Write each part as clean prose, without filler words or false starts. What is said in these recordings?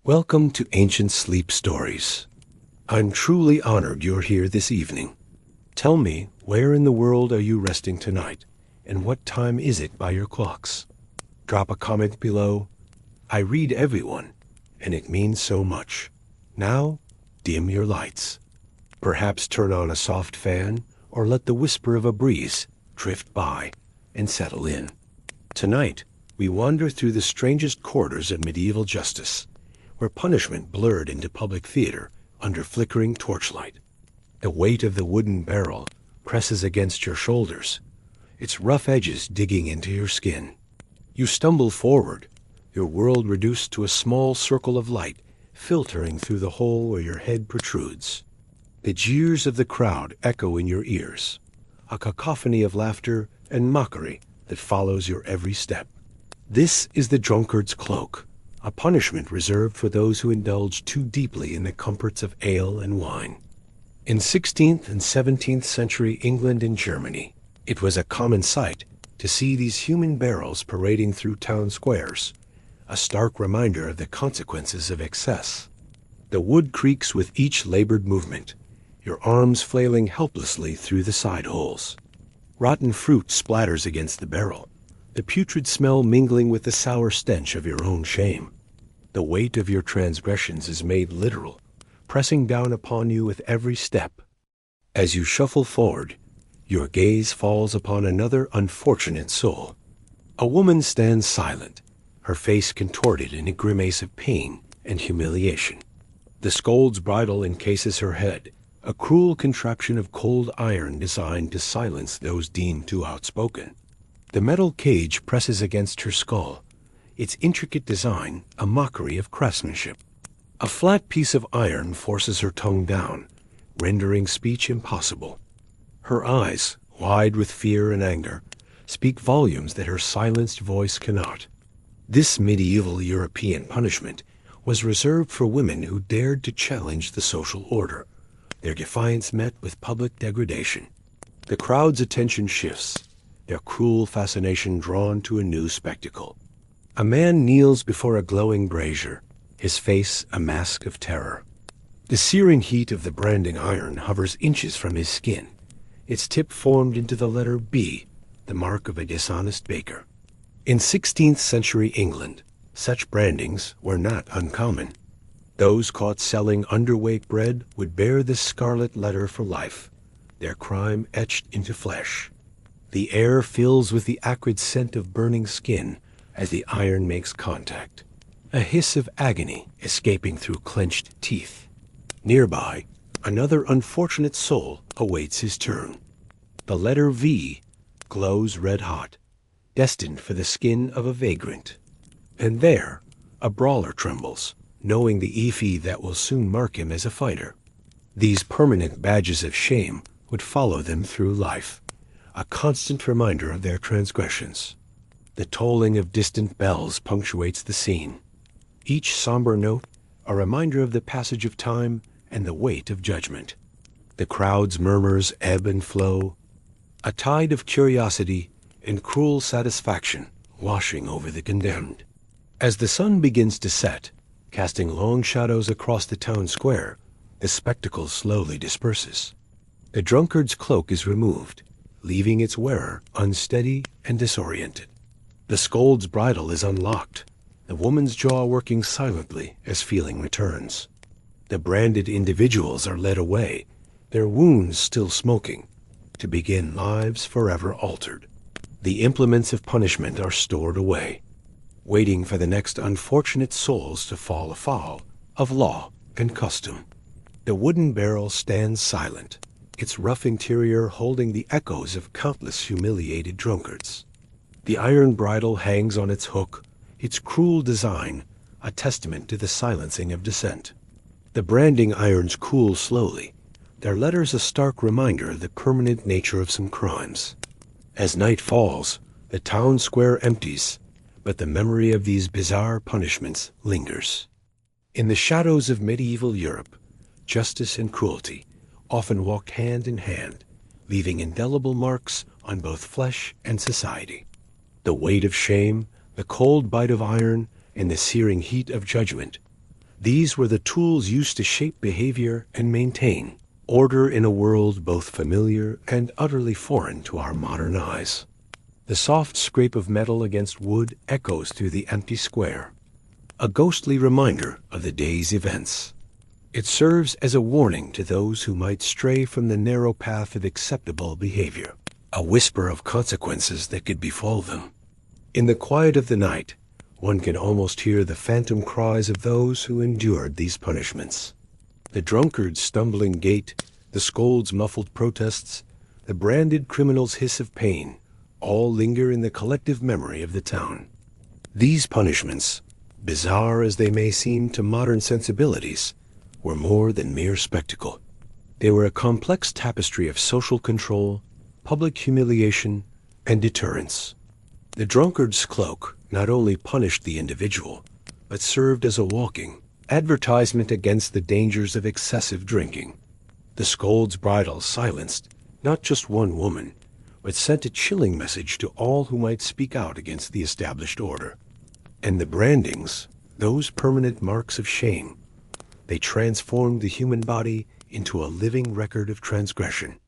Welcome to Ancient Sleep Stories. I'm truly honored you're here this evening. Tell me, where in the world are you resting tonight, and what time is it by your clocks? Drop a comment below. I read everyone, and it means so much. Now, dim your lights. Perhaps turn on a soft fan, or let the whisper of a breeze drift by and settle in. Tonight, we wander through the strangest corridors of medieval justice, where punishment blurred into public theater under flickering torchlight. The weight of the wooden barrel presses against your shoulders, its rough edges digging into your skin. You stumble forward, your world reduced to a small circle of light filtering through the hole where your head protrudes. The jeers of the crowd echo in your ears, a cacophony of laughter and mockery that follows your every step. This is the drunkard's cloak, a punishment reserved for those who indulge too deeply in the comforts of ale and wine. In 16th and 17th century England and Germany, it was a common sight to see these human barrels parading through town squares, a stark reminder of the consequences of excess. The wood creaks with each labored movement, your arms flailing helplessly through the side holes. Rotten fruit splatters against the barrel, the putrid smell mingling with the sour stench of your own shame. The weight of your transgressions is made literal, pressing down upon you with every step. As you shuffle forward, your gaze falls upon another unfortunate soul. A woman stands silent, her face contorted in a grimace of pain and humiliation. The scold's bridle encases her head, a cruel contraption of cold iron designed to silence those deemed too outspoken. The metal cage presses against her skull, its intricate design a mockery of craftsmanship. A flat piece of iron forces her tongue down, rendering speech impossible. Her eyes, wide with fear and anger, speak volumes that her silenced voice cannot. This medieval European punishment was reserved for women who dared to challenge the social order, their defiance met with public degradation. The crowd's attention shifts, their cruel fascination drawn to a new spectacle. A man kneels before a glowing brazier, his face a mask of terror. The searing heat of the branding iron hovers inches from his skin, its tip formed into the letter B, the mark of a dishonest baker. In 16th century England, such brandings were not uncommon. Those caught selling underweight bread would bear this scarlet letter for life, their crime etched into flesh. The air fills with the acrid scent of burning skin as the iron makes contact, a hiss of agony escaping through clenched teeth. Nearby, another unfortunate soul awaits his turn. The letter V glows red-hot, destined for the skin of a vagrant. And there, a brawler trembles, knowing the effie that will soon mark him as a fighter. These permanent badges of shame would follow them through life, a constant reminder of their transgressions. The tolling of distant bells punctuates the scene, each somber note a reminder of the passage of time and the weight of judgment. The crowd's murmurs ebb and flow, a tide of curiosity and cruel satisfaction washing over the condemned. As the sun begins to set, casting long shadows across the town square, the spectacle slowly disperses. The drunkard's cloak is removed, leaving its wearer unsteady and disoriented. The scold's bridle is unlocked, the woman's jaw working silently as feeling returns. The branded individuals are led away, their wounds still smoking, to begin lives forever altered. The implements of punishment are stored away, waiting for the next unfortunate souls to fall afoul of law and custom. The wooden barrel stands silent, its rough interior holding the echoes of countless humiliated drunkards. The iron bridle hangs on its hook, its cruel design a testament to the silencing of dissent. The branding irons cool slowly, their letters a stark reminder of the permanent nature of some crimes. As night falls, the town square empties, but the memory of these bizarre punishments lingers. In the shadows of medieval Europe, justice and cruelty often walked hand in hand, leaving indelible marks on both flesh and society. The weight of shame, the cold bite of iron, and the searing heat of judgment, These were the tools used to shape behavior and maintain order in a world both familiar and utterly foreign to our modern eyes. The soft scrape of metal against wood echoes through the empty square, a ghostly reminder of the day's events. It serves as a warning to those who might stray from the narrow path of acceptable behavior, a whisper of consequences that could befall them. In the quiet of the night, one can almost hear the phantom cries of those who endured these punishments. The drunkard's stumbling gait, the scold's muffled protests, the branded criminal's hiss of pain, all linger in the collective memory of the town. These punishments, bizarre as they may seem to modern sensibilities, were more than mere spectacle. They were a complex tapestry of social control, public humiliation, and deterrence. The drunkard's cloak not only punished the individual, but served as a walking advertisement against the dangers of excessive drinking. The scold's bridle silenced not just one woman, but sent a chilling message to all who might speak out against the established order. And the brandings, those permanent marks of shame, they transformed the human body into a living record of transgression.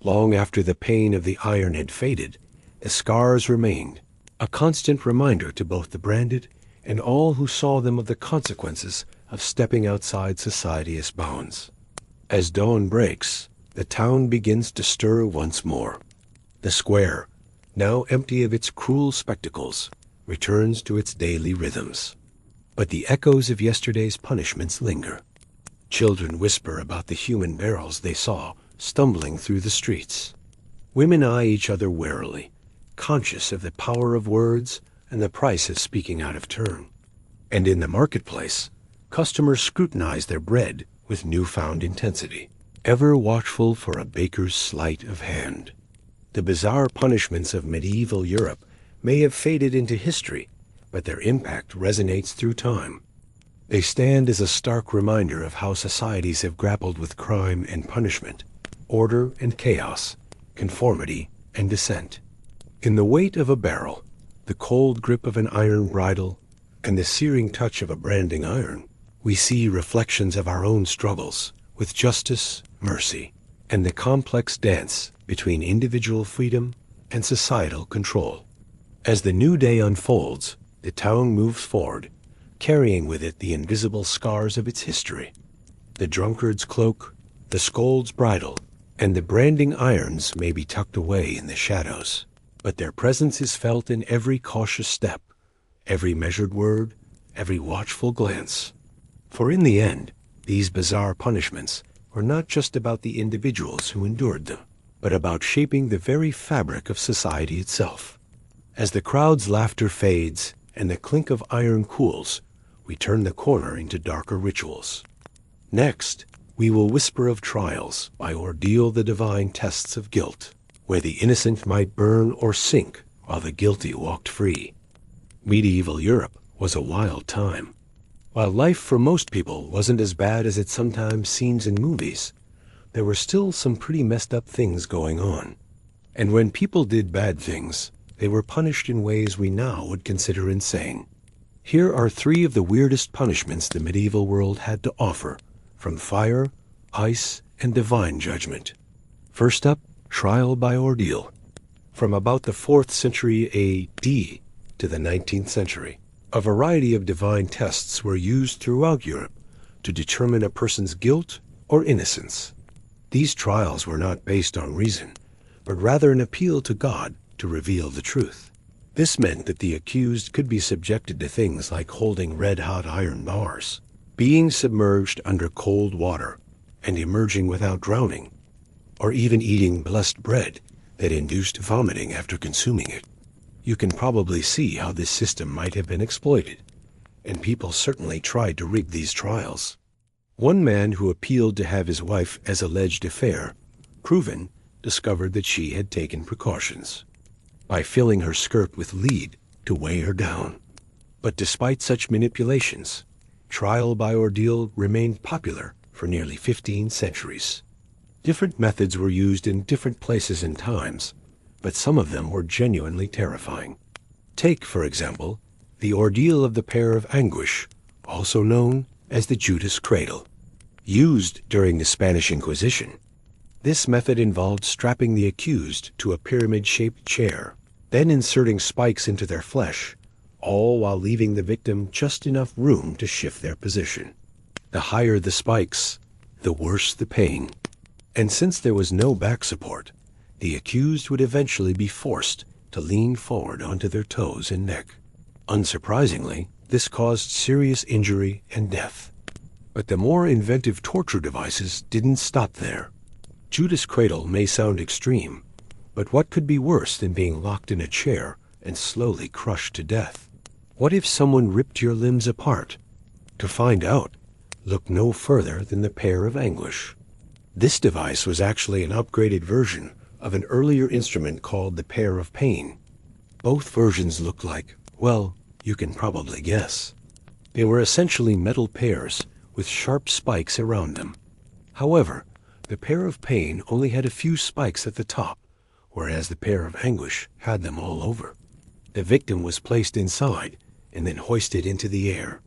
Long after the pain of the iron had faded, the scars remained, a constant reminder to both the branded and all who saw them of the consequences of stepping outside society's bounds. As dawn breaks, the town begins to stir once more. The square, now empty of its cruel spectacles, returns to its daily rhythms. But the echoes of yesterday's punishments linger. Children whisper about the human barrels they saw stumbling through the streets. Women eye each other warily, conscious of the power of words and the price of speaking out of turn. And in the marketplace, customers scrutinize their bread with newfound intensity, ever watchful for a baker's sleight of hand. The bizarre punishments of medieval Europe may have faded into history, but their impact resonates through time. They stand as a stark reminder of how societies have grappled with crime and punishment, order and chaos, conformity and dissent. In the weight of a barrel, the cold grip of an iron bridle, and the searing touch of a branding iron, we see reflections of our own struggles with justice, mercy, and the complex dance between individual freedom and societal control. As the new day unfolds, the town moves forward, carrying with it the invisible scars of its history. The drunkard's cloak, the scold's bridle, and the branding irons may be tucked away in the shadows, but their presence is felt in every cautious step, every measured word, every watchful glance. For in the end, these bizarre punishments were not just about the individuals who endured them, but about shaping the very fabric of society itself. As the crowd's laughter fades and the clink of iron cools, we turn the corner into darker rituals. Next, we will whisper of trials by ordeal the divine tests of guilt, where the innocent might burn or sink while the guilty walked free. Medieval Europe was a wild time. While life for most people wasn't as bad as it sometimes seems in movies, there were still some pretty messed up things going on. And when people did bad things, they were punished in ways we now would consider insane. Here are 3 of the weirdest punishments the medieval world had to offer, from fire, ice, and divine judgment. First up, trial by ordeal. From about the 4th century A.D. to the 19th century, a variety of divine tests were used throughout Europe to determine a person's guilt or innocence. These trials were not based on reason, but rather an appeal to God to reveal the truth. This meant that the accused could be subjected to things like holding red-hot iron bars, being submerged under cold water, and emerging without drowning, or even eating blessed bread that induced vomiting after consuming it. You can probably see how this system might have been exploited, and people certainly tried to rig these trials. One man who appealed to have his wife as alleged affair proven discovered that she had taken precautions by filling her skirt with lead to weigh her down. But despite such manipulations, trial by ordeal remained popular for nearly 15 centuries. Different methods were used in different places and times, but some of them were genuinely terrifying. Take, for example, the ordeal of the pair of anguish, also known as the Judas cradle. Used during the Spanish Inquisition, this method involved strapping the accused to a pyramid-shaped chair, then inserting spikes into their flesh, all while leaving the victim just enough room to shift their position. The higher the spikes, the worse the pain. And since there was no back support, the accused would eventually be forced to lean forward onto their toes and neck. Unsurprisingly, this caused serious injury and death. But the more inventive torture devices didn't stop there. Judas cradle may sound extreme, but what could be worse than being locked in a chair and slowly crushed to death? What if someone ripped your limbs apart? To find out, look no further than the pair of anguish. This device was actually an upgraded version of an earlier instrument called the pair of pain. Both versions looked like, well, you can probably guess. They were essentially metal pairs with sharp spikes around them. However, the pair of pain only had a few spikes at the top, whereas the pair of anguish had them all over. The victim was placed inside and then hoisted into the air.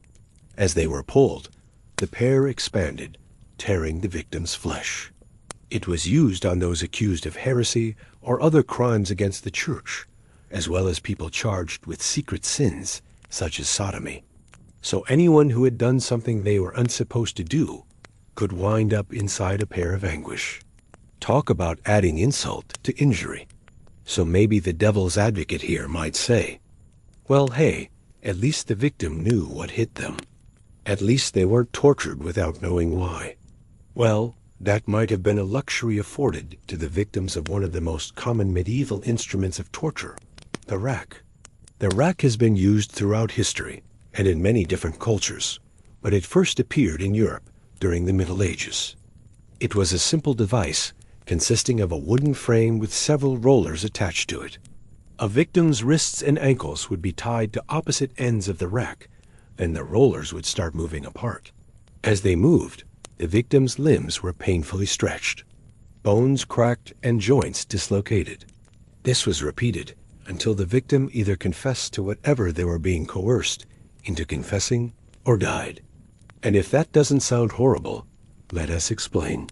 As they were pulled, the pair expanded, tearing the victim's flesh. It was used on those accused of heresy or other crimes against the church, as well as people charged with secret sins, such as sodomy. So anyone who had done something they were unsupposed to do could wind up inside a pair of anguish. Talk about adding insult to injury. So maybe the devil's advocate here might say, well, hey, at least the victim knew what hit them. At least they weren't tortured without knowing why. Well, that might have been a luxury afforded to the victims of one of the most common medieval instruments of torture, the rack. The rack has been used throughout history and in many different cultures, but it first appeared in Europe during the Middle Ages. It was a simple device consisting of a wooden frame with several rollers attached to it. A victim's wrists and ankles would be tied to opposite ends of the rack, then the rollers would start moving apart. As they moved, the victim's limbs were painfully stretched, bones cracked, and joints dislocated. This was repeated until the victim either confessed to whatever they were being coerced into confessing or died. And if that doesn't sound horrible, let us explain.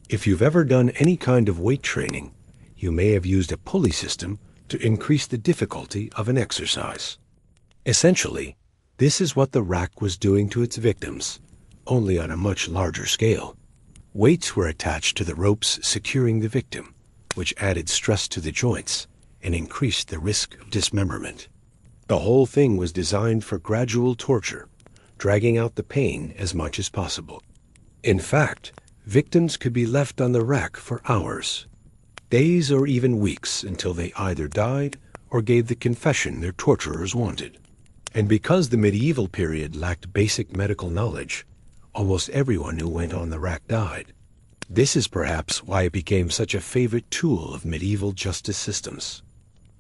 If you've ever done any kind of weight training, you may have used a pulley system to increase the difficulty of an exercise. Essentially, this is what the rack was doing to its victims, only on a much larger scale. Weights were attached to the ropes securing the victim, which added stress to the joints and increased the risk of dismemberment. The whole thing was designed for gradual torture, dragging out the pain as much as possible. In fact, victims could be left on the rack for hours, days or even weeks, until they either died or gave the confession their torturers wanted. And because the medieval period lacked basic medical knowledge, almost everyone who went on the rack died. This is perhaps why it became such a favorite tool of medieval justice systems.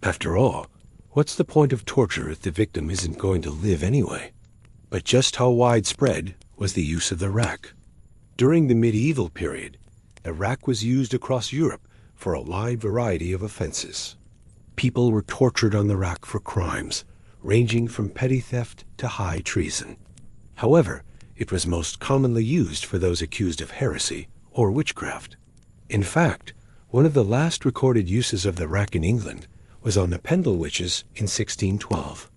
After all, what's the point of torture if the victim isn't going to live anyway? But just how widespread was the use of the rack? During the medieval period, the rack was used across Europe for a wide variety of offenses. People were tortured on the rack for crimes ranging from petty theft to high treason. However, it was most commonly used for those accused of heresy or witchcraft. In fact, one of the last recorded uses of the rack in England was on the Pendle witches in 1612.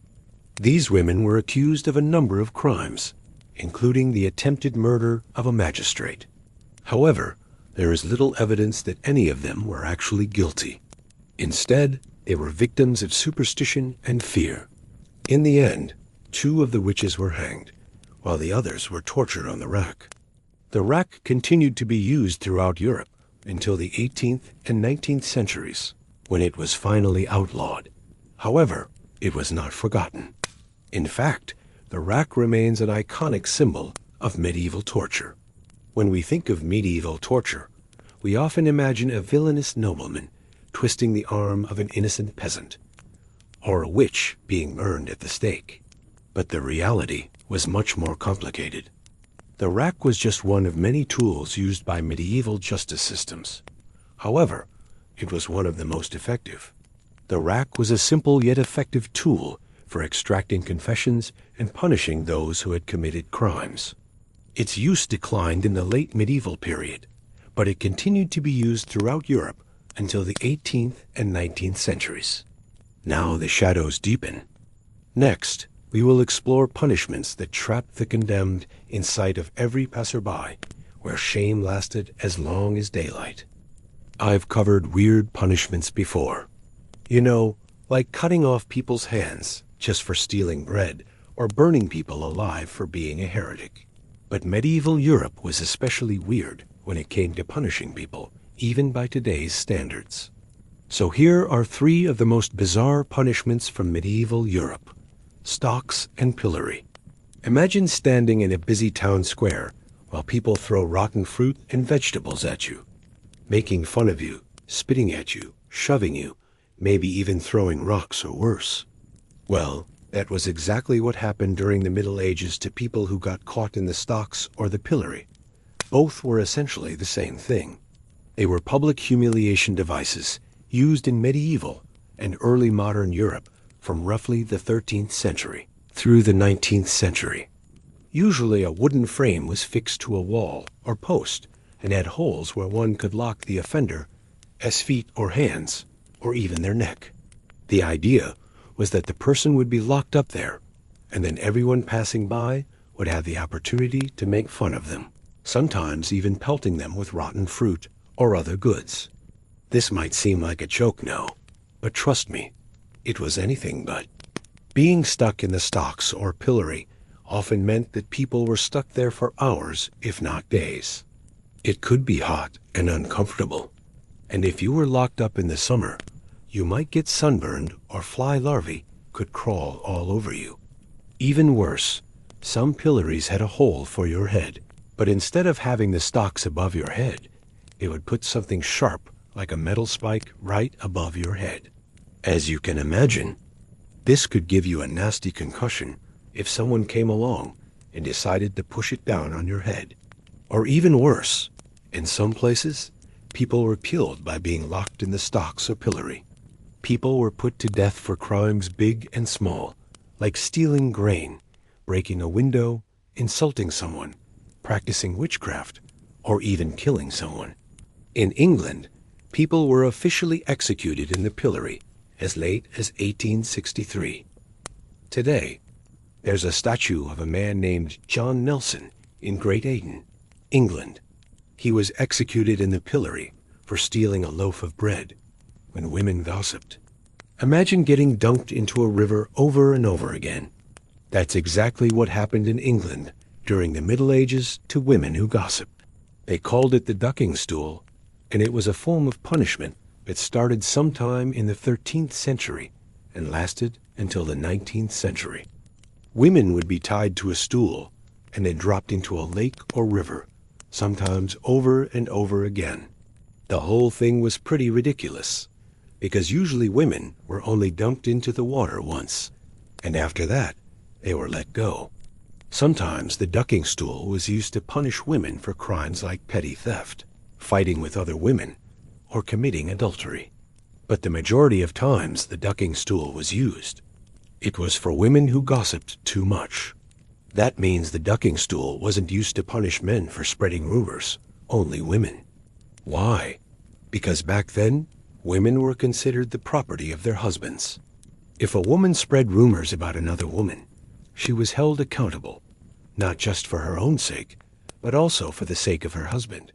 These women were accused of a number of crimes, including the attempted murder of a magistrate. However, there is little evidence that any of them were actually guilty. Instead, they were victims of superstition and fear. In the end, 2 of the witches were hanged, while the others were tortured on the rack. The rack continued to be used throughout Europe until the 18th and 19th centuries, when it was finally outlawed. However, it was not forgotten. In fact, the rack remains an iconic symbol of medieval torture. When we think of medieval torture, we often imagine a villainous nobleman twisting the arm of an innocent peasant, or a witch being burned at the stake. But the reality was much more complicated. The rack was just one of many tools used by medieval justice systems. However, it was one of the most effective. The rack was a simple yet effective tool for extracting confessions and punishing those who had committed crimes. Its use declined in the late medieval period, but it continued to be used throughout Europe until the 18th and 19th centuries. Now the shadows deepen. Next, we will explore punishments that trapped the condemned in sight of every passerby, where shame lasted as long as daylight. I've covered weird punishments before. You know, like cutting off people's hands just for stealing bread, or burning people alive for being a heretic. But medieval Europe was especially weird when it came to punishing people, even by today's standards. So here are 3 of the most bizarre punishments from medieval Europe. Stocks and pillory. Imagine standing in a busy town square while people throw rotten fruit and vegetables at you, making fun of you, spitting at you, shoving you, maybe even throwing rocks or worse. Well, that was exactly what happened during the Middle Ages to people who got caught in the stocks or the pillory. Both were essentially the same thing. They were public humiliation devices used in medieval and early modern Europe from roughly the 13th century through the 19th century. Usually a wooden frame was fixed to a wall or post and had holes where one could lock the offender, as feet or hands, or even their neck. The idea was that the person would be locked up there, and then everyone passing by would have the opportunity to make fun of them, sometimes even pelting them with rotten fruit or other goods. This might seem like a joke now, but trust me, it was anything but. Being stuck in the stocks or pillory often meant that people were stuck there for hours, if not days. It could be hot and uncomfortable, and if you were locked up in the summer, you might get sunburned or fly larvae could crawl all over you. Even worse, some pillories had a hole for your head, but instead of having the stocks above your head, it would put something sharp like a metal spike right above your head. As you can imagine, this could give you a nasty concussion if someone came along and decided to push it down on your head. Or even worse, in some places, people were killed by being locked in the stocks or pillory. People were put to death for crimes big and small, like stealing grain, breaking a window, insulting someone, practicing witchcraft, or even killing someone. In England, people were officially executed in the pillory as late as 1863. Today, there's a statue of a man named John Nelson in Great Ayton, England. He was executed in the pillory for stealing a loaf of bread when women gossiped. Imagine getting dunked into a river over and over again. That's exactly what happened in England during the Middle Ages to women who gossiped. They called it the ducking stool, and it was a form of punishment that started sometime in the 13th century and lasted until the 19th century. Women would be tied to a stool and then dropped into a lake or river, sometimes over and over again. The whole thing was pretty ridiculous, because usually women were only dumped into the water once, and after that, they were let go. Sometimes the ducking stool was used to punish women for crimes like petty theft, fighting with other women, or committing adultery. But the majority of times the ducking stool was used, it was for women who gossiped too much. That means the ducking stool wasn't used to punish men for spreading rumors, only women. Why? Because back then, women were considered the property of their husbands. If a woman spread rumors about another woman, she was held accountable, not just for her own sake, but also for the sake of her husband.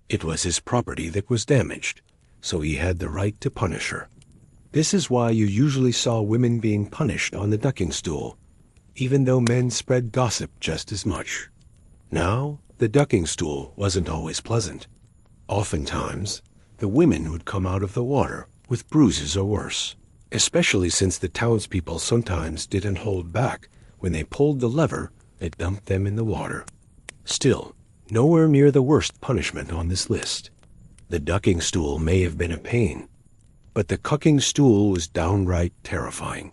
It was his property that was damaged, so he had the right to punish her. This is why you usually saw women being punished on the ducking stool, even though men spread gossip just as much. Now, the ducking stool wasn't always pleasant. Oftentimes, the women would come out of the water with bruises or worse, especially since the townspeople sometimes didn't hold back when they pulled the lever that dumped them in the water. Still, nowhere near the worst punishment on this list. The ducking stool may have been a pain, but the cucking stool was downright terrifying.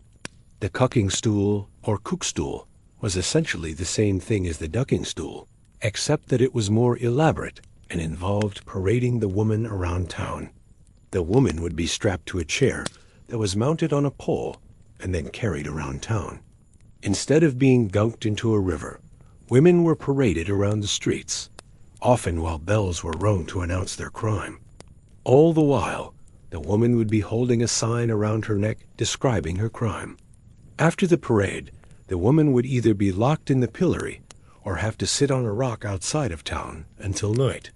The cucking stool, or cookstool, was essentially the same thing as the ducking stool, except that it was more elaborate and involved parading the woman around town. The woman would be strapped to a chair that was mounted on a pole and then carried around town. Instead of being dunked into a river, Women were paraded around the streets, often while bells were rung to announce their crime. All the while, the woman would be holding a sign around her neck describing her crime. After the parade, the woman would either be locked in the pillory or have to sit on a rock outside of town until night.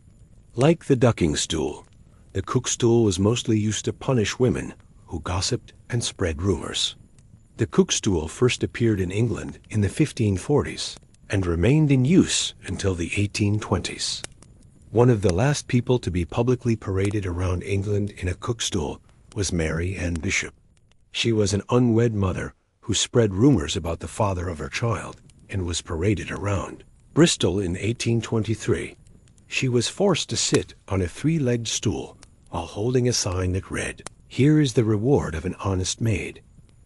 Like the ducking stool, the cook stool was mostly used to punish women who gossiped and spread rumors. The cook stool first appeared in England in the 1540s and remained in use until the 1820s. One of the last people to be publicly paraded around England in a cook stool was Mary Ann Bishop. She was an unwed mother who spread rumors about the father of her child and was paraded around Bristol in 1823. She was forced to sit on a three-legged stool while holding a sign that read, "Here is the reward of an honest maid."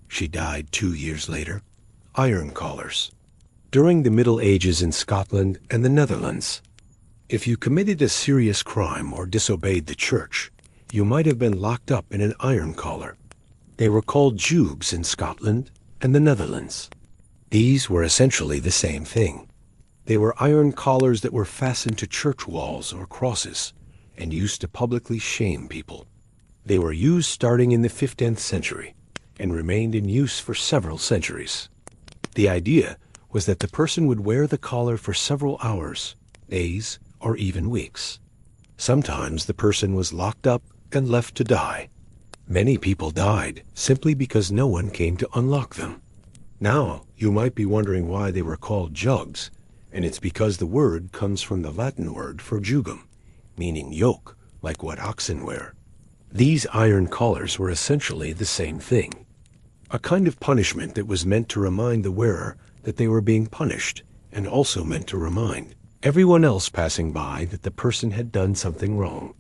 She died 2 years later. Iron collars. During the Middle Ages in Scotland and the Netherlands, if you committed a serious crime or disobeyed the church, you might have been locked up in an iron collar. They were called jubes in Scotland and the Netherlands. These were essentially the same thing. They were iron collars that were fastened to church walls or crosses and used to publicly shame people. They were used starting in the 15th century and remained in use for several centuries. The idea was that the person would wear the collar for several hours, days, or even weeks. Sometimes the person was locked up and left to die. Many people died simply because no one came to unlock them. Now, you might be wondering why they were called jugs, and it's because the word comes from the Latin word for jugum, meaning yoke, like what oxen wear. These iron collars were essentially the same thing, a kind of punishment that was meant to remind the wearer that they were being punished, and also meant to remind everyone else passing by that the person had done something wrong.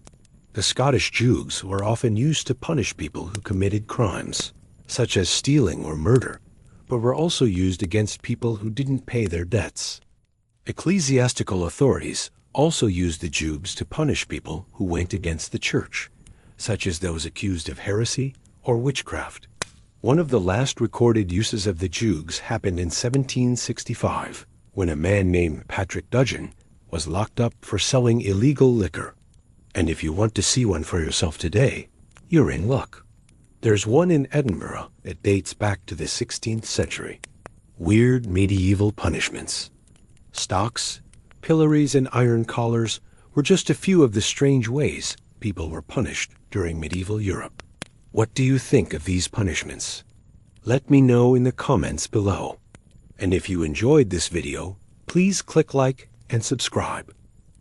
The Scottish jugs were often used to punish people who committed crimes, such as stealing or murder, but were also used against people who didn't pay their debts. Ecclesiastical authorities also used the jugs to punish people who went against the church, such as those accused of heresy or witchcraft. One of the last recorded uses of the jugs happened in 1765, when a man named Patrick Dudgeon was locked up for selling illegal liquor. And if you want to see one for yourself today, you're in luck. There's one in Edinburgh that dates back to the 16th century. Weird medieval punishments. Stocks, pillories, and iron collars were just a few of the strange ways people were punished during medieval Europe. What do you think of these punishments? Let me know in the comments below. And if you enjoyed this video, please click like and subscribe.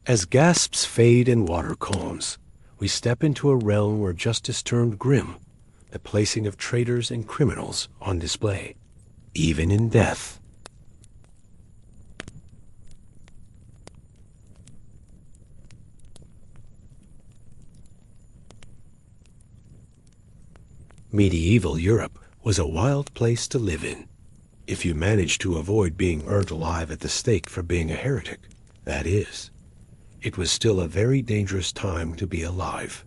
As gasps fade and water calms, we step into a realm where justice turned grim, the placing of traitors and criminals on display, even in death. Medieval Europe was a wild place to live in. If you managed to avoid being burnt alive at the stake for being a heretic, that is. It was still a very dangerous time to be alive.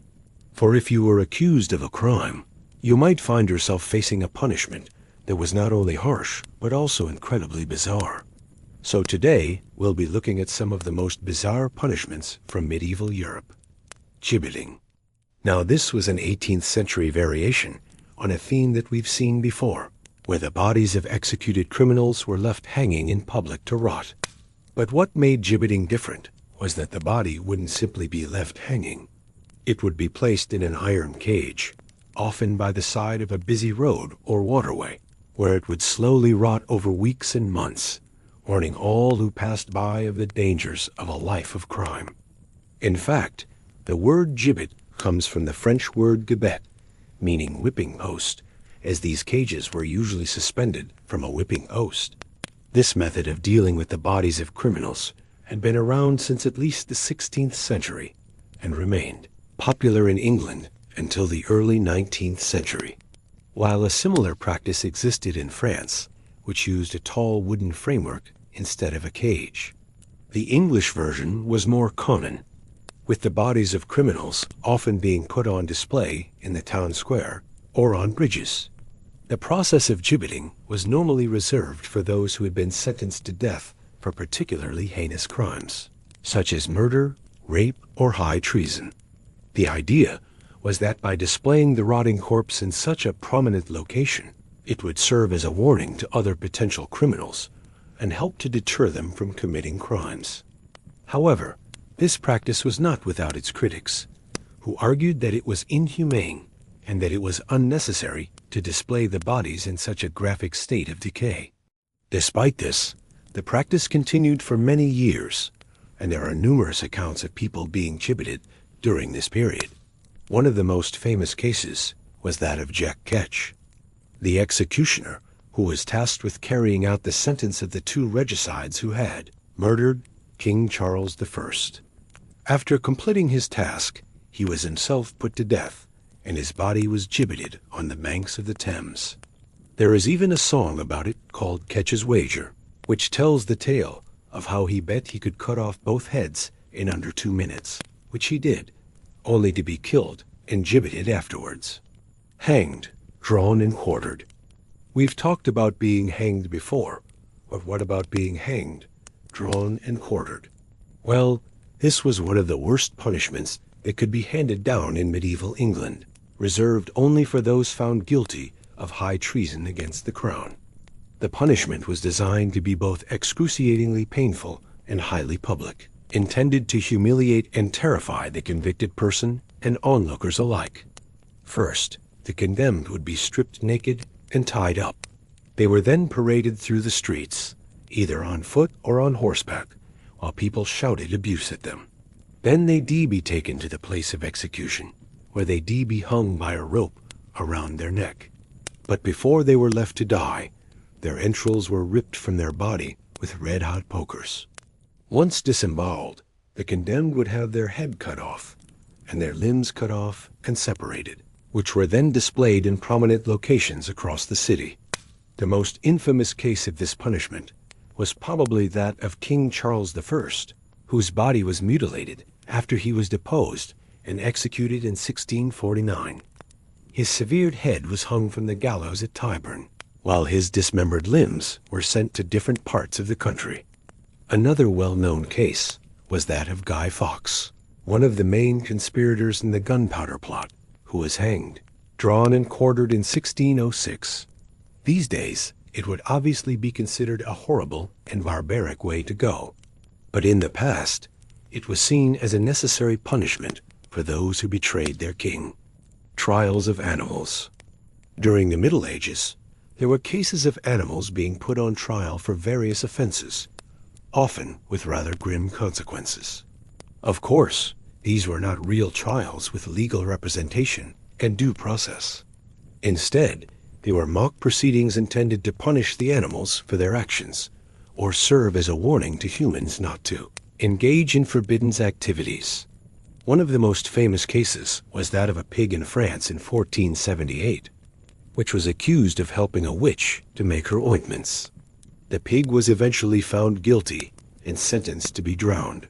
For if you were accused of a crime, you might find yourself facing a punishment that was not only harsh, but also incredibly bizarre. So today, we'll be looking at some of the most bizarre punishments from medieval Europe. Gibbeting. Now this was an 18th century variation on a theme that we've seen before, where the bodies of executed criminals were left hanging in public to rot. But what made gibbeting different was that the body wouldn't simply be left hanging. It would be placed in an iron cage, often by the side of a busy road or waterway, where it would slowly rot over weeks and months, warning all who passed by of the dangers of a life of crime. In fact, the word gibbet comes from the French word gibet, meaning whipping post, as these cages were usually suspended from a whipping post. This method of dealing with the bodies of criminals had been around since at least the 16th century and remained popular in England until the early 19th century. While a similar practice existed in France, which used a tall wooden framework instead of a cage. The English version was more common, with the bodies of criminals often being put on display in the town square or on bridges. The process of gibbeting was normally reserved for those who had been sentenced to death for particularly heinous crimes, such as murder, rape, or high treason. The idea was that by displaying the rotting corpse in such a prominent location, it would serve as a warning to other potential criminals and help to deter them from committing crimes. However, this practice was not without its critics, who argued that it was inhumane and that it was unnecessary to display the bodies in such a graphic state of decay. Despite this, the practice continued for many years, and there are numerous accounts of people being gibbeted during this period. One of the most famous cases was that of Jack Ketch, the executioner who was tasked with carrying out the sentence of the two regicides who had murdered King Charles I. After completing his task, he was himself put to death, and his body was gibbeted on the banks of the Thames. There is even a song about it called Ketch's Wager, which tells the tale of how he bet he could cut off both heads in under 2 minutes, which he did, only to be killed and gibbeted afterwards. Hanged, drawn, and quartered. We've talked about being hanged before, but what about being hanged, drawn, and quartered? Well, this was one of the worst punishments that could be handed down in medieval England, reserved only for those found guilty of high treason against the crown. The punishment was designed to be both excruciatingly painful and highly public, intended to humiliate and terrify the convicted person and onlookers alike. First, the condemned would be stripped naked and tied up. They were then paraded through the streets, either on foot or on horseback, while people shouted abuse at them. Then they'd be taken to the place of execution, where they'd be hung by a rope around their neck. But before they were left to die, their entrails were ripped from their body with red-hot pokers. Once disemboweled, the condemned would have their head cut off, and their limbs cut off and separated, which were then displayed in prominent locations across the city. The most infamous case of this punishment was probably that of King Charles I, whose body was mutilated after he was deposed and executed in 1649. His severed head was hung from the gallows at Tyburn, while his dismembered limbs were sent to different parts of the country. Another well-known case was that of Guy Fawkes, one of the main conspirators in the gunpowder plot, who was hanged, drawn, and quartered in 1606. These days, it would obviously be considered a horrible and barbaric way to go, but in the past, it was seen as a necessary punishment for those who betrayed their king. Trials of animals. During the Middle Ages, there were cases of animals being put on trial for various offenses, often with rather grim consequences. Of course, these were not real trials with legal representation and due process. Instead, they were mock proceedings intended to punish the animals for their actions, or serve as a warning to humans not to engage in forbidden activities. One of the most famous cases was that of a pig in France in 1478, which was accused of helping a witch to make her ointments. The pig was eventually found guilty and sentenced to be drowned.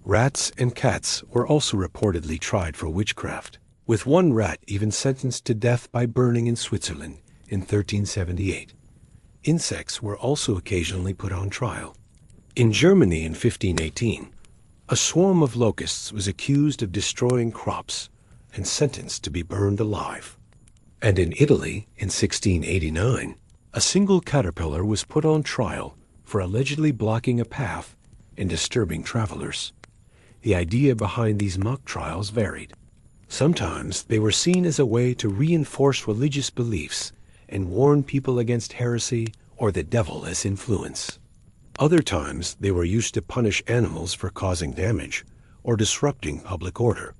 Rats and cats were also reportedly tried for witchcraft, with one rat even sentenced to death by burning in Switzerland in 1378. Insects were also occasionally put on trial. In Germany in 1518, a swarm of locusts was accused of destroying crops and sentenced to be burned alive. And in Italy in 1689, a single caterpillar was put on trial for allegedly blocking a path and disturbing travelers. The idea behind these mock trials varied. Sometimes they were seen as a way to reinforce religious beliefs and warn people against heresy or the devil as influence. Other times they were used to punish animals for causing damage or disrupting public order.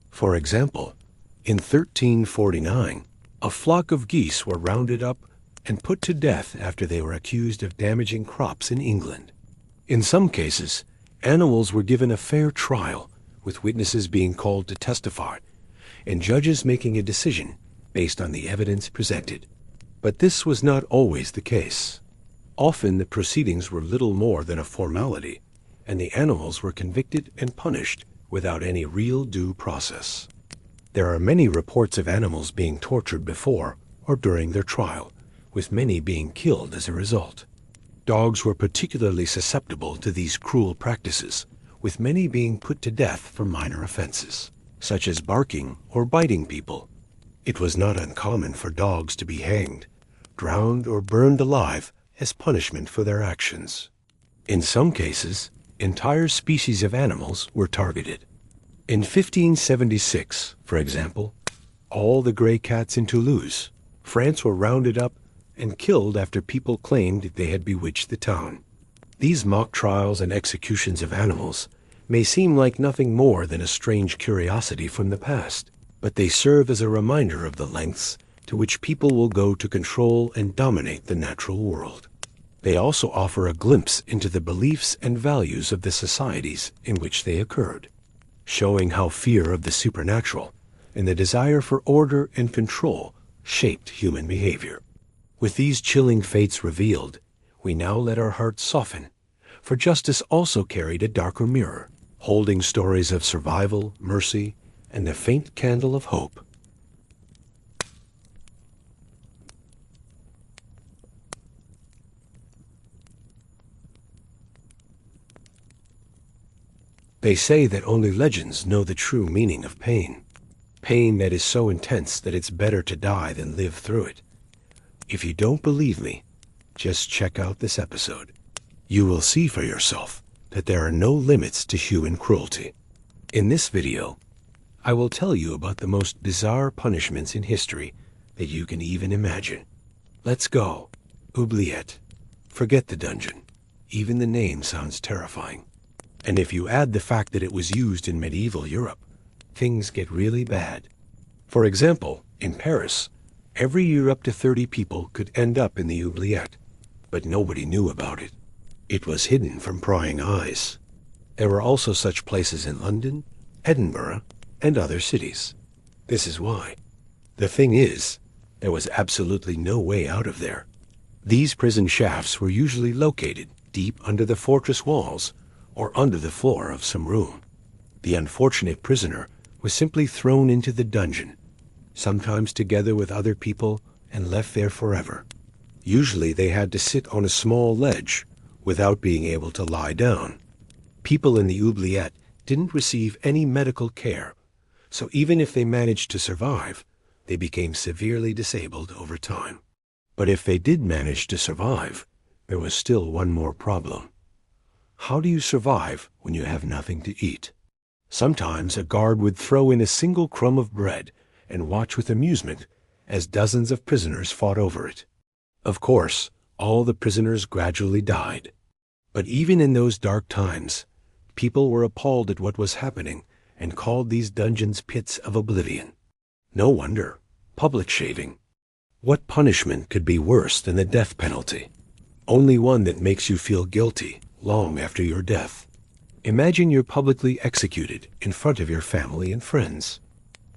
For example, in 1349, a flock of geese were rounded up and put to death after they were accused of damaging crops in England. In some cases, animals were given a fair trial, with witnesses being called to testify, and judges making a decision based on the evidence presented. But this was not always the case. Often the proceedings were little more than a formality, and the animals were convicted and punished without any real due process. There are many reports of animals being tortured before or during their trial, with many being killed as a result. Dogs were particularly susceptible to these cruel practices, with many being put to death for minor offenses, such as barking or biting people. It was not uncommon for dogs to be hanged, drowned, or burned alive as punishment for their actions. In some cases, entire species of animals were targeted. In 1576, for example, all the gray cats in Toulouse, France, were rounded up and killed after people claimed they had bewitched the town. These mock trials and executions of animals may seem like nothing more than a strange curiosity from the past, but they serve as a reminder of the lengths to which people will go to control and dominate the natural world. They also offer a glimpse into the beliefs and values of the societies in which they occurred, showing how fear of the supernatural and the desire for order and control shaped human behavior. With these chilling fates revealed, we now let our hearts soften, for justice also carried a darker mirror, holding stories of survival, mercy, and the faint candle of hope. They say that only legends know the true meaning of pain. Pain that is so intense that it's better to die than live through it. If you don't believe me, just check out this episode. You will see for yourself that there are no limits to human cruelty. In this video, I will tell you about the most bizarre punishments in history that you can even imagine. Let's go. Oubliette. Forget the dungeon. Even the name sounds terrifying. And if you add the fact that it was used in medieval Europe, things get really bad. For example, in Paris, every year up to 30 people could end up in the oubliette, but nobody knew about it. It was hidden from prying eyes. There were also such places in London, Edinburgh, and other cities. This is why. The thing is, there was absolutely no way out of there. These prison shafts were usually located deep under the fortress walls or under the floor of some room. The unfortunate prisoner was simply thrown into the dungeon, sometimes together with other people, and left there forever. Usually they had to sit on a small ledge without being able to lie down. People in the oubliette didn't receive any medical care, so even if they managed to survive, they became severely disabled over time. But if they did manage to survive, there was still one more problem. How do you survive when you have nothing to eat? Sometimes a guard would throw in a single crumb of bread and watch with amusement as dozens of prisoners fought over it. Of course, all the prisoners gradually died. But even in those dark times, people were appalled at what was happening and called these dungeons pits of oblivion. No wonder. Public shaving. What punishment could be worse than the death penalty? Only one that makes you feel guilty long after your death. Imagine you're publicly executed in front of your family and friends.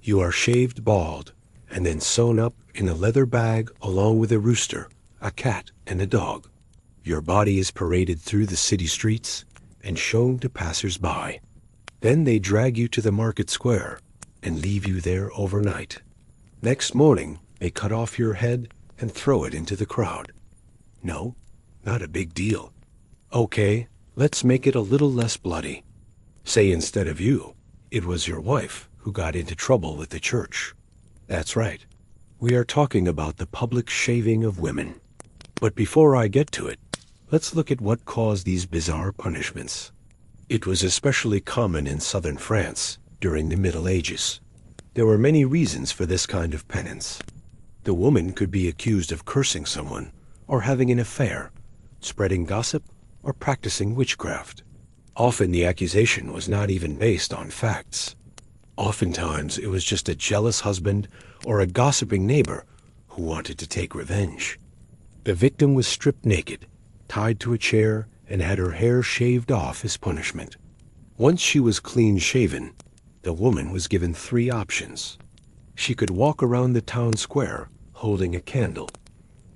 You are shaved bald and then sewn up in a leather bag along with a rooster, a cat, and a dog. Your body is paraded through the city streets and shown to passers-by. Then they drag you to the market square and leave you there overnight. Next morning, they cut off your head and throw it into the crowd. No, not a big deal. Okay, let's make it a little less bloody. Say instead of you, it was your wife who got into trouble with the church. That's right. We are talking about the public shaving of women. But before I get to it, let's look at what caused these bizarre punishments. It was especially common in southern France during the Middle Ages. There were many reasons for this kind of penance. The woman could be accused of cursing someone, or having an affair, spreading gossip, or practicing witchcraft. Often the accusation was not even based on facts. Oftentimes it was just a jealous husband or a gossiping neighbor who wanted to take revenge. The victim was stripped naked, tied to a chair, and had her hair shaved off as punishment. Once she was clean-shaven, the woman was given 3 options. She could walk around the town square holding a candle.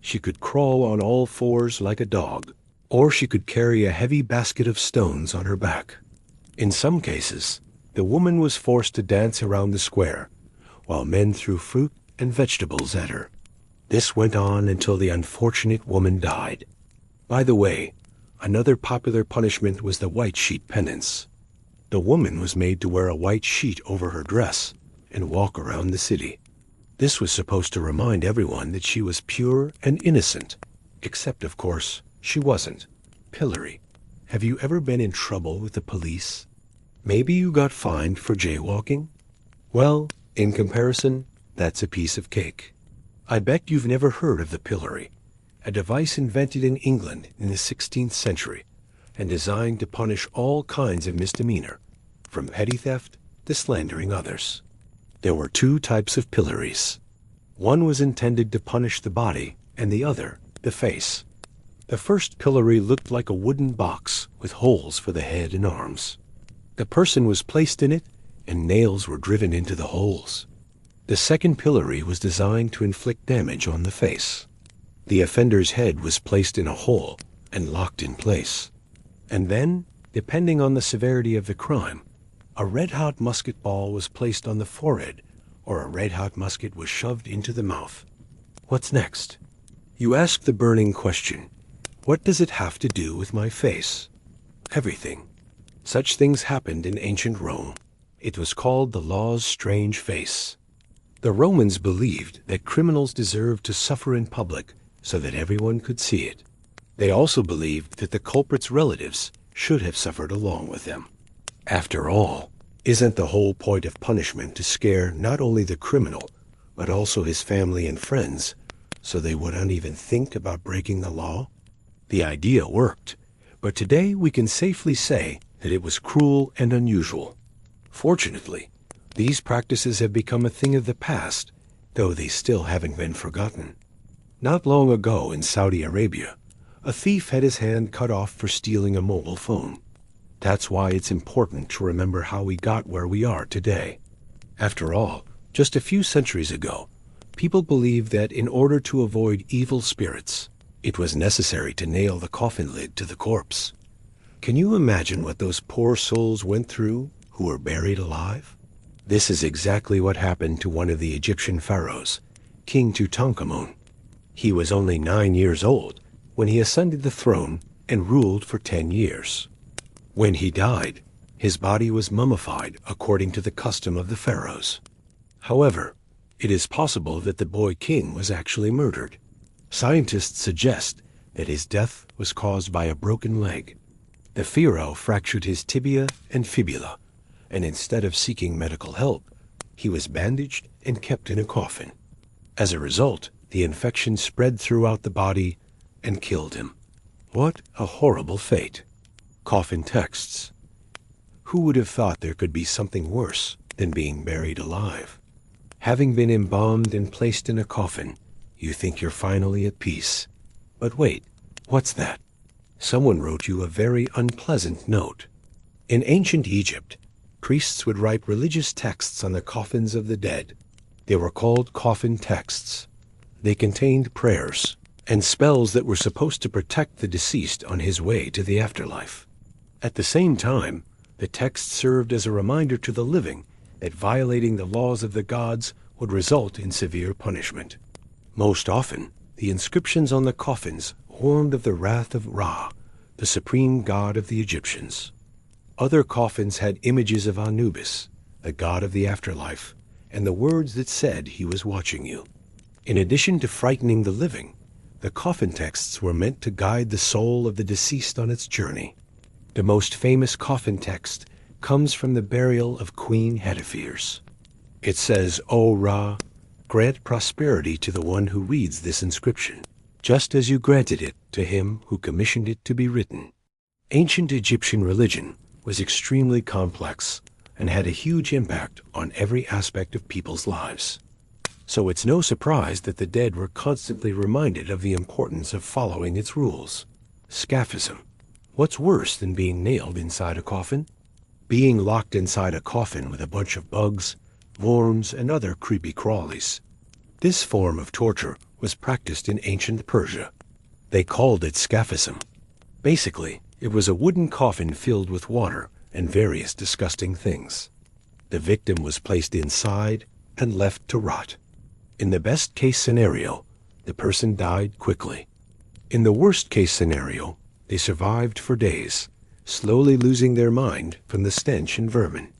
She could crawl on all 4s like a dog, or she could carry a heavy basket of stones on her back. In some cases, the woman was forced to dance around the square, while men threw fruit and vegetables at her. This went on until the unfortunate woman died. By the way, another popular punishment was the white sheet penance. The woman was made to wear a white sheet over her dress and walk around the city. This was supposed to remind everyone that she was pure and innocent, except, of course, she wasn't. Pillory. Have you ever been in trouble with the police? Maybe you got fined for jaywalking? Well, in comparison, that's a piece of cake. I bet you've never heard of the pillory, a device invented in England in the 16th century and designed to punish all kinds of misdemeanor, from petty theft to slandering others. There were two types of pillories. One was intended to punish the body, and the other, the face. The first pillory looked like a wooden box with holes for the head and arms. The person was placed in it, and nails were driven into the holes. The second pillory was designed to inflict damage on the face. The offender's head was placed in a hole and locked in place. And then, depending on the severity of the crime, a red-hot musket ball was placed on the forehead, or a red-hot musket was shoved into the mouth. What's next? You ask the burning question, what does it have to do with my face? Everything. Such things happened in ancient Rome. It was called the law's strange face. The Romans believed that criminals deserved to suffer in public so that everyone could see it. They also believed that the culprit's relatives should have suffered along with them. After all, isn't the whole point of punishment to scare not only the criminal, but also his family and friends, so they wouldn't even think about breaking the law? The idea worked, but today we can safely say that it was cruel and unusual. Fortunately, these practices have become a thing of the past, though they still haven't been forgotten. Not long ago in Saudi Arabia, a thief had his hand cut off for stealing a mobile phone. That's why it's important to remember how we got where we are today. After all, just a few centuries ago, people believed that in order to avoid evil spirits, it was necessary to nail the coffin lid to the corpse. Can you imagine what those poor souls went through who were buried alive? This is exactly what happened to one of the Egyptian pharaohs, King Tutankhamun. He was only 9 years old when he ascended the throne and ruled for 10 years. When he died, his body was mummified according to the custom of the pharaohs. However, it is possible that the boy king was actually murdered. Scientists suggest that his death was caused by a broken leg. The pharaoh fractured his tibia and fibula, and instead of seeking medical help, he was bandaged and kept in a coffin. As a result, the infection spread throughout the body and killed him. What a horrible fate. Coffin texts. Who would have thought there could be something worse than being buried alive? Having been embalmed and placed in a coffin, you think you're finally at peace. But wait, what's that? Someone wrote you a very unpleasant note. In ancient Egypt, priests would write religious texts on the coffins of the dead. They were called coffin texts. They contained prayers and spells that were supposed to protect the deceased on his way to the afterlife. At the same time, the text served as a reminder to the living that violating the laws of the gods would result in severe punishment. Most often, the inscriptions on the coffins warned of the wrath of Ra, the supreme god of the Egyptians. Other coffins had images of Anubis, the god of the afterlife, and the words that said he was watching you. In addition to frightening the living, the coffin texts were meant to guide the soul of the deceased on its journey. The most famous coffin text comes from the burial of Queen Hediphirs. It says, "O Ra, grant prosperity to the one who reads this inscription, just as you granted it to him who commissioned it to be written." Ancient Egyptian religion was extremely complex and had a huge impact on every aspect of people's lives. So it's no surprise that the dead were constantly reminded of the importance of following its rules. Scaphism. What's worse than being nailed inside a coffin? Being locked inside a coffin with a bunch of bugs, worms, and other creepy crawlies. This form of torture was practiced in ancient Persia. They called it scaphism. Basically, it was a wooden coffin filled with water and various disgusting things. The victim was placed inside and left to rot. In the best-case scenario, the person died quickly. In the worst-case scenario, they survived for days, slowly losing their mind from the stench and vermin.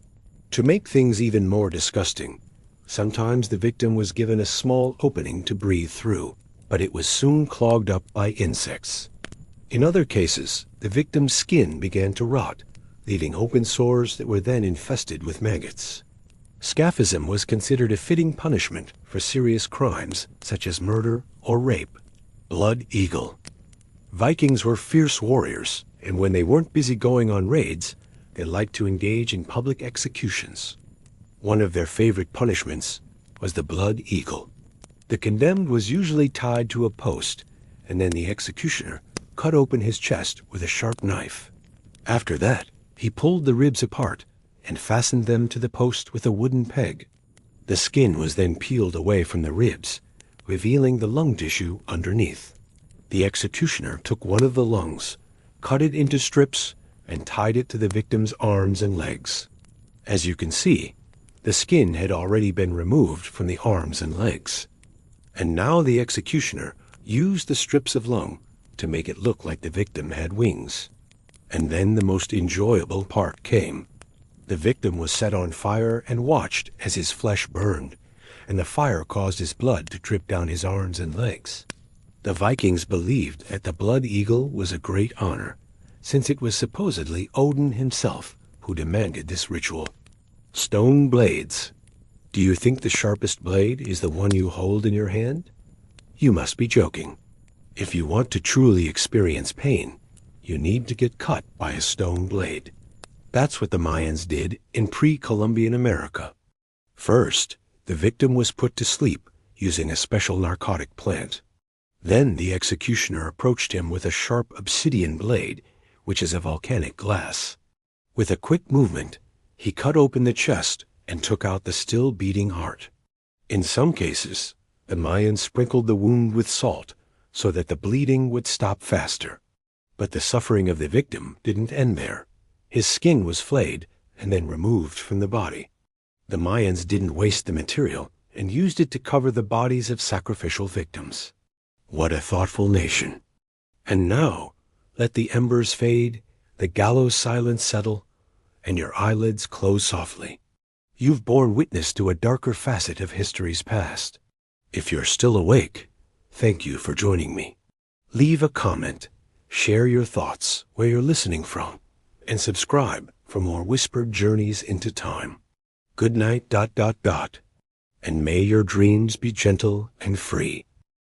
To make things even more disgusting, sometimes the victim was given a small opening to breathe through, but it was soon clogged up by insects. In other cases, the victim's skin began to rot, leaving open sores that were then infested with maggots. Scaphism was considered a fitting punishment for serious crimes such as murder or rape. Blood eagle. Vikings were fierce warriors, and when they weren't busy going on raids, they liked to engage in public executions. One of their favorite punishments was the blood eagle. The condemned was usually tied to a post, and then the executioner cut open his chest with a sharp knife. After that, he pulled the ribs apart and fastened them to the post with a wooden peg. The skin was then peeled away from the ribs, revealing the lung tissue underneath. The executioner took one of the lungs, cut it into strips, and tied it to the victim's arms and legs. As you can see, the skin had already been removed from the arms and legs. And now the executioner used the strips of lung to make it look like the victim had wings. And then the most enjoyable part came. The victim was set on fire and watched as his flesh burned, and the fire caused his blood to drip down his arms and legs. The Vikings believed that the blood eagle was a great honor, since it was supposedly Odin himself who demanded this ritual. Stone blades. Do you think the sharpest blade is the one you hold in your hand? You must be joking. If you want to truly experience pain, you need to get cut by a stone blade. That's what the Mayans did in pre-Columbian America. First, the victim was put to sleep using a special narcotic plant. Then the executioner approached him with a sharp obsidian blade, which is a volcanic glass. With a quick movement, he cut open the chest and took out the still beating heart. In some cases, the Mayans sprinkled the wound with salt so that the bleeding would stop faster. But the suffering of the victim didn't end there. His skin was flayed and then removed from the body. The Mayans didn't waste the material and used it to cover the bodies of sacrificial victims. What a thoughtful nation. And now, let the embers fade, the gallows silence settle, and your eyelids close softly. You've borne witness to a darker facet of history's past. If you're still awake, thank you for joining me. Leave a comment, share your thoughts where you're listening from, and subscribe for more whispered journeys into time. Good night, ... and may your dreams be gentle and free.